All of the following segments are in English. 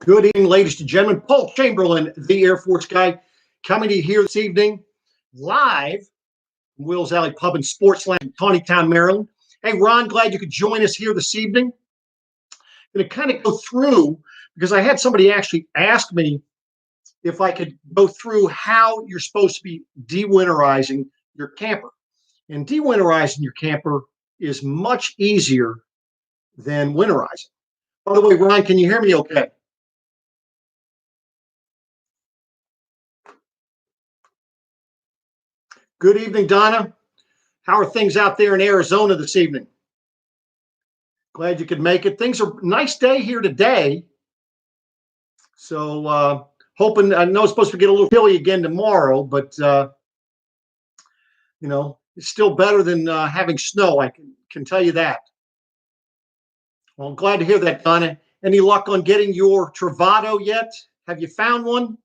Good evening, ladies and gentlemen. Paul Chamberlain, the Air Force guy, coming to you here this evening, live from Will's Alley Pub and Sports Lounge in Tawnytown, Maryland. Hey, Ron, glad you could join us here this evening. I'm going to kind of go through, because I had somebody actually ask me if I could go through how you're supposed to be de-winterizing your camper. And de-winterizing your camper is much easier than winterizing. By the way, Ron, can you hear me okay? Good evening, Donna. How are things out there in Arizona this evening? Glad you could make it. Things are nice day here today. So hoping, I know it's supposed to get a little chilly again tomorrow, but it's still better than having snow. I can tell you that. Well, I'm glad to hear that, Donna. Any luck on getting your Travato yet? Have you found one?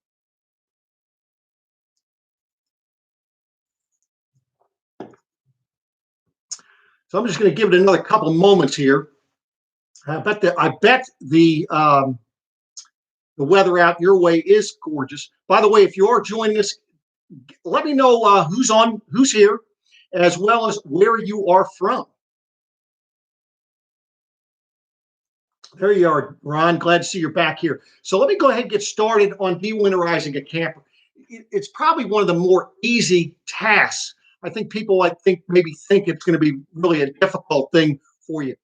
So I'm just going to give it another couple of moments here. I bet the weather out your way is gorgeous. By the way, if you are joining us, let me know who's here, as well as where you are from. There you are, Ron. Glad to see you're back here. So let me go ahead and get started on de-winterizing a camper. It's probably one of the more easy tasks. I think people, maybe think it's going to be really a difficult thing for you.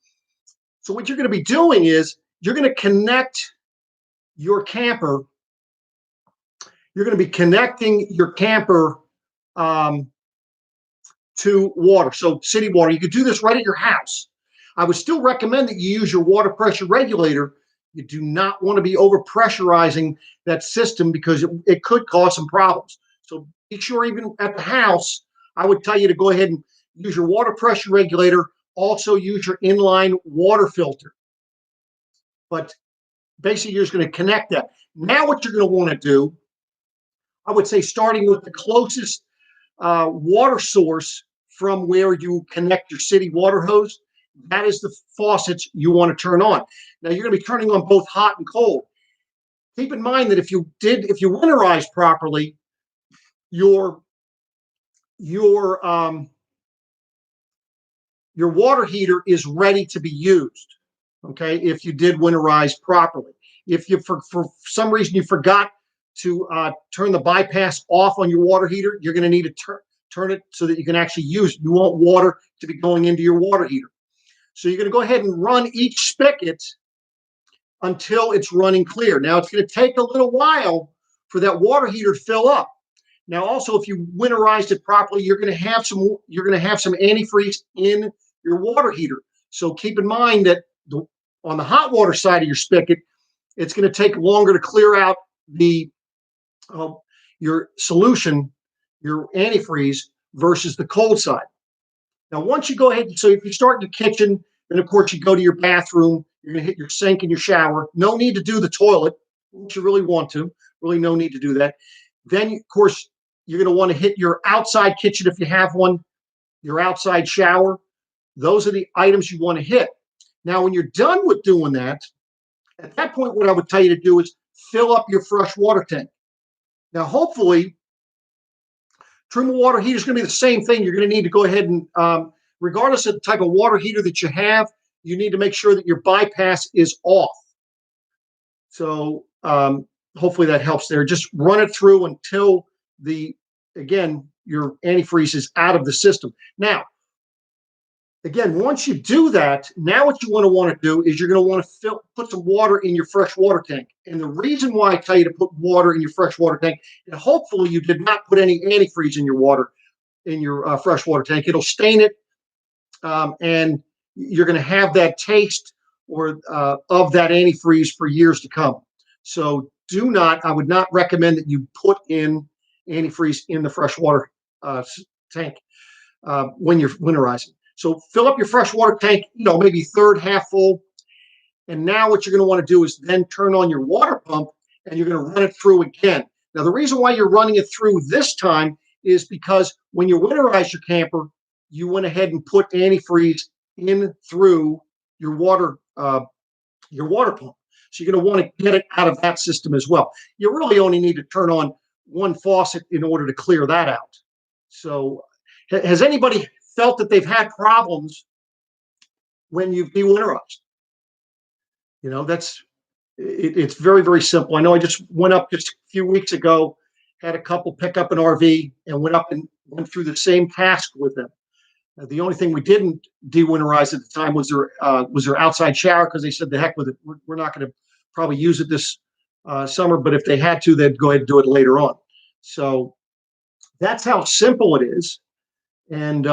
So what you're going to be doing is you're going to connect your camper. You're going to be connecting your camper to water. So city water. You could do this right at your house. I would still recommend that you use your water pressure regulator. You do not want to be overpressurizing that system because it could cause some problems. So be sure, even at the house, I would tell you to go ahead and use your water pressure regulator. Also use your inline water filter. But basically, you're just going to connect that. Now what you're going to want to do, I would say, starting with the closest water source from where you connect your city water hose, that is the faucets you want to turn on. Now you're going to be turning on both hot and cold. Keep in mind that if you winterize properly, your water heater is ready to be used. Okay, if you did winterize properly. If you for some reason you forgot to turn the bypass off on your water heater, you're going to need to turn it so that you can actually use it. You want water to be going into your water heater. So you're going to go ahead and run each spigot until it's running clear. Now it's going to take a little while for that water heater to fill up. Now also, if you winterized it properly, you're going to have some antifreeze in your water heater. So keep in mind that on the hot water side of your spigot, it's going to take longer to clear out your solution, your antifreeze, versus the cold side. Now, once you go ahead, so if you start in the kitchen, then of course you go to your bathroom, you're going to hit your sink and your shower. No need to do the toilet, unless you really want to. Really no need to do that. Then, of course, you're going to want to hit your outside kitchen if you have one, your outside shower. Those are the items you want to hit. Now, when you're done with doing that, at that point, what I would tell you to do is fill up your fresh water tank. Now, hopefully, thermal water heater is going to be the same thing. You're going to need to go ahead and, regardless of the type of water heater that you have, you need to make sure that your bypass is off. So hopefully that helps there. Just run it through until your antifreeze is out of the system. Now, again, once you do that, now what you want to do is you're going to want to put some water in your fresh water tank. And the reason why I tell you to put water in your fresh water tank, and hopefully you did not put any antifreeze in your water, in your fresh water tank. It'll stain it, and you're going to have that taste of that antifreeze for years to come. So I would not recommend that you put in antifreeze in the fresh water tank when you're winterizing. So fill up your fresh water tank, maybe third, half full. And now what you're going to want to do is then turn on your water pump, and you're going to run it through again. Now, the reason why you're running it through this time is because when you winterize your camper, you went ahead and put antifreeze in through your water pump. So you're going to want to get it out of that system as well. You really only need to turn on one faucet in order to clear that out. So has anybody felt that they've had problems when you've de-winterized? You know, it's very, very simple. I know I just went up just a few weeks ago, had a couple pick up an RV and went up and went through the same task with them. The only thing we didn't de-winterize at the time was their outside shower, because they said the heck with it. We're not going to probably use it this summer, but if they had to, they'd go ahead and do it later on. So that's how simple it is. And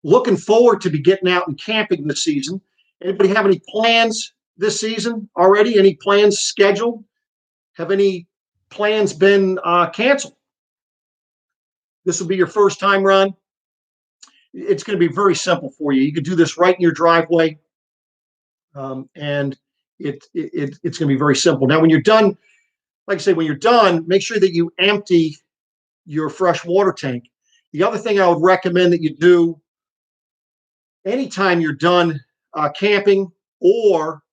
looking forward to be getting out and camping this season. Anybody have any plans this season already? Any plans scheduled? Have any plans been canceled? This will be your first time, Ron. It's going to be very simple for you. You can do this right in your driveway, and it's going to be very simple. Now, when you're done, like I say, when you're done, make sure that you empty your fresh water tank. The other thing I would recommend that you do anytime you're done camping, or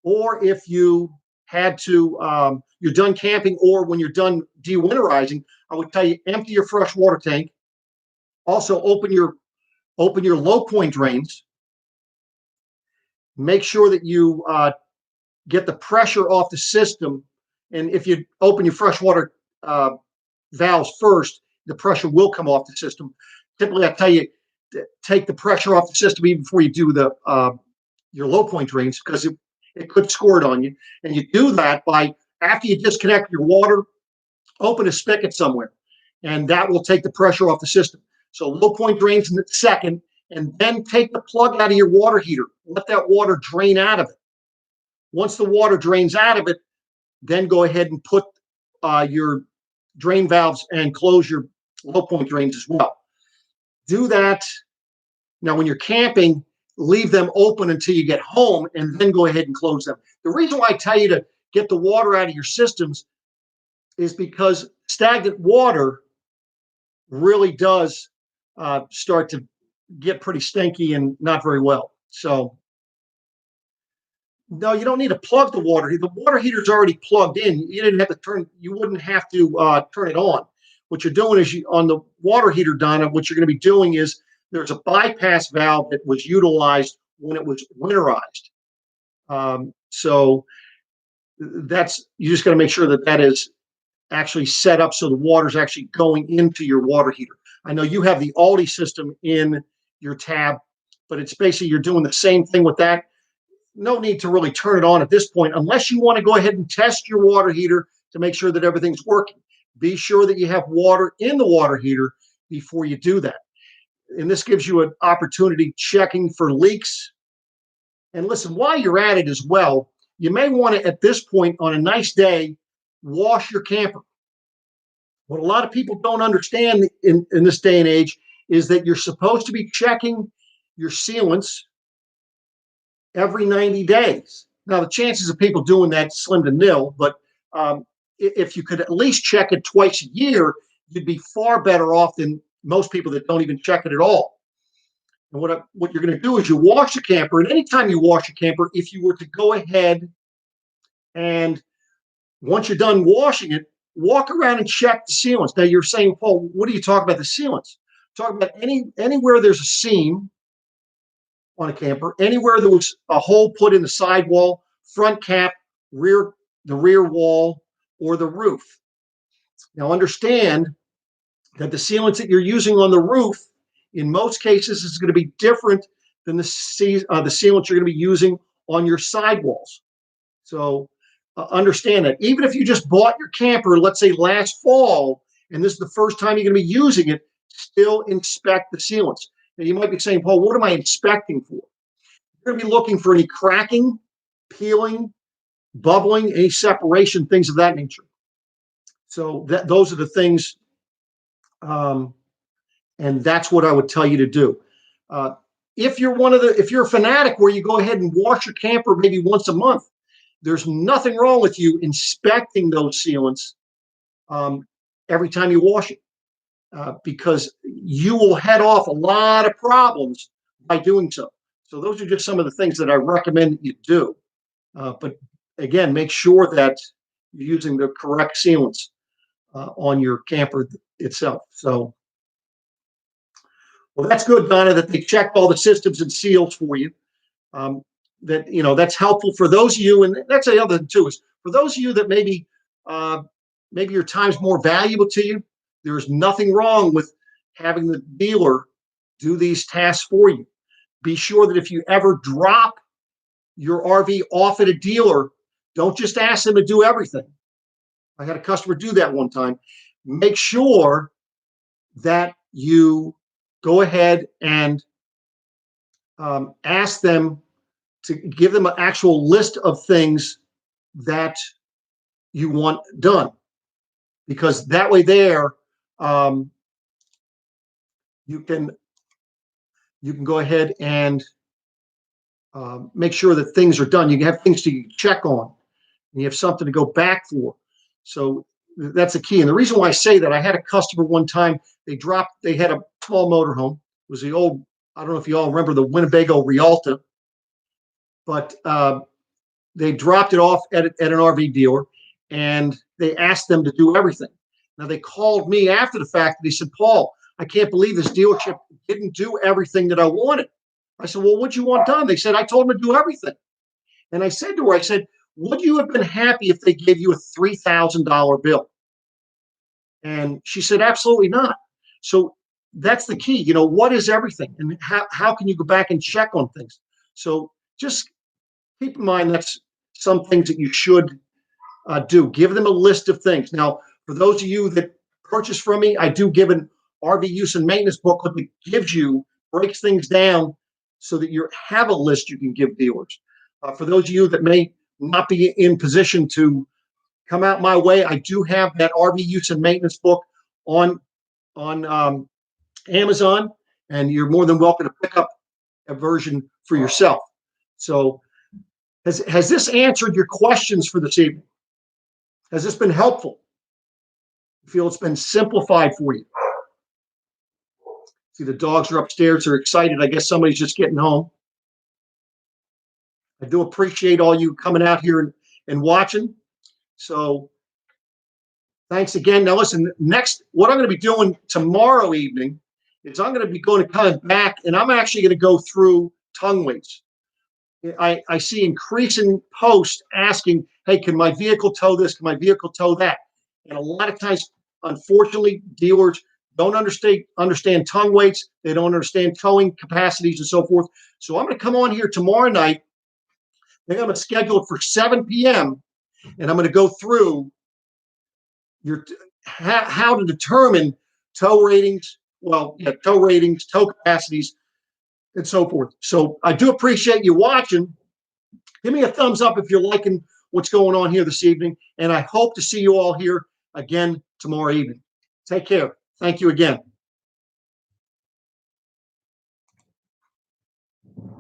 if you had to, you're done camping, or when you're done de-winterizing, I would tell you empty your fresh water tank. Also, open your low point drains. Make sure that you get the pressure off the system. And if you open your freshwater valves first, the pressure will come off the system. Typically, I tell you to take the pressure off the system even before you do the your low point drains, because it could squirt on you. And you do that by, after you disconnect your water, open a spigot somewhere, and that will take the pressure off the system. So low point drains in the second, and then take the plug out of your water heater. Let that water drain out of it. Once the water drains out of it, then go ahead and put your drain valves and close your low point drains as well. Do that. Now, when you're camping, leave them open until you get home, and then go ahead and close them. The reason why I tell you to get the water out of your systems is because stagnant water really does start to get pretty stinky and not very well. So no, you don't need to plug the water. The water heater's already plugged in. You didn't have to turn. You wouldn't have to turn it on. What you're doing is, on the water heater, Donna, what you're going to be doing is, there's a bypass valve that was utilized when it was winterized. So that's, you just got to make sure that that is actually set up so the water's actually going into your water heater. I know you have the Aldi system in your tab, but it's basically, you're doing the same thing with that. No need to really turn it on at this point, unless you want to go ahead and test your water heater to make sure that everything's working. Be sure that you have water in the water heater before you do that. And this gives you an opportunity checking for leaks. And listen, while you're at it as well, you may want to, at this point, on a nice day, wash your camper. What a lot of people don't understand in this day and age is that you're supposed to be checking your sealants every 90 days. Now, the chances of people doing that slim to nil, but if you could at least check it twice a year, you'd be far better off than most people that don't even check it at all. And what you're going to do is, you wash the camper, and anytime you wash a camper, if you were to go ahead and, once you're done washing it, walk around and check the sealants. Now, you're saying, Paul, what are you talking about the sealants? Talking about anywhere there's a seam on a camper, anywhere there was a hole put in the sidewall, front cap, the rear wall, or the roof. Now, understand that the sealants that you're using on the roof, in most cases, is going to be different than the sealants you're going to be using on your sidewalls. So understand that. Even if you just bought your camper, let's say last fall, and this is the first time you're going to be using it, still inspect the sealants. Now, you might be saying, Paul, what am I inspecting for? You're going to be looking for any cracking, peeling, bubbling, any separation, things of that nature. So those are the things, and that's what I would tell you to do. If you're a fanatic where you go ahead and wash your camper maybe once a month, there's nothing wrong with you inspecting those sealants every time you wash it, because you will head off a lot of problems by doing so. So those are just some of the things that I recommend that you do. But again, make sure that you're using the correct sealants on your camper itself. So, well, that's good, Donna, that they checked all the systems and seals for you. Um, that that's helpful for those of you, and that's the other thing too, is for those of you that uh, maybe your time's more valuable to you. There's nothing wrong with having the dealer do these tasks for you. Be sure that if you ever drop your RV off at a dealer, don't just ask them to do everything. I had a customer do that one time. Make sure that you go ahead and ask them to give them an actual list of things that you want done, because that way there um, you can go ahead and make sure that things are done. You can have things to check on, and you have something to go back for. So that's the key. And the reason why I say that, I had a customer one time. They had a small motorhome. It was the old, I don't know if you all remember the Winnebago Rialta, but they dropped it off at an RV dealer, and they asked them to do everything. Now they called me after the fact, and they said, Paul, I can't believe this dealership didn't do everything that I wanted. I said, well, what'd you want done? They said, I told them to do everything. And I said to her, I said, would you have been happy if they gave you a $3,000 bill? And she said, absolutely not. So that's the key. What is everything? And how can you go back and check on things? So just keep in mind that's some things that you should do. Give them a list of things. Now, for those of you that purchase from me, I do give an RV use and maintenance booklet that breaks things down so that you have a list you can give dealers. For those of you that may not be in position to come out my way, I do have that RV use and maintenance book on Amazon, and you're more than welcome to pick up a version for yourself. So, has this answered your questions for this evening? Has this been helpful? You feel it's been simplified for you? See, the dogs are upstairs. They're excited. I guess somebody's just getting home. I do appreciate all you coming out here and watching. So thanks again. Now listen, next, what I'm going to be doing tomorrow evening is I'm going to be going to kind of back, and I'm actually going to go through tongue weights. I see increasing posts asking, hey, can my vehicle tow this? Can my vehicle tow that? And a lot of times, unfortunately, dealers don't understand tongue weights. They don't understand towing capacities and so forth. So I'm going to come on here tomorrow night. I think I'm going to schedule it for 7 p.m. And I'm going to go through how to determine tow ratings. Well, yeah, tow ratings, tow capacities, and so forth. So I do appreciate you watching. Give me a thumbs up if you're liking what's going on here this evening. And I hope to see you all here again tomorrow evening. Take care. Thank you again.